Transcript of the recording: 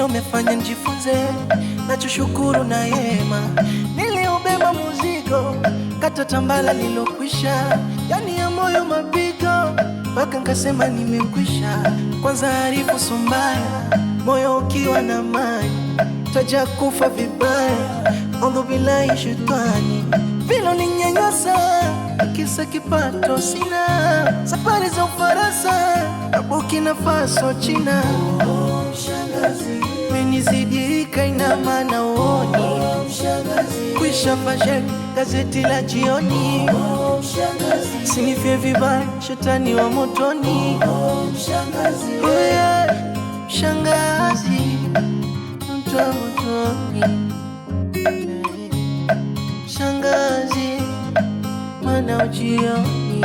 umefanya njifunze, nachoshukuru na yema. Niliubeba muzigo, kata tambala lilokwisha, yani ya moyo mapigo, mpaka nkasema nimekwisha. Kwanza harifu sumbaya, moyo ukiwa na maji, taja kufa vibaya, ondho bila shetani. Vilo ni nyanyasa, kisa kipato sina, safari za Ufaransa na Burkina Faso China. Mshangazi menizidika, ina maana uoni. Kwisha fashion gazeti la jioni. Sinifie vibaya, shetani wa motoni. Oh yeah, mshangazi, mtu wa motoni. Shangazi, mana ujioni.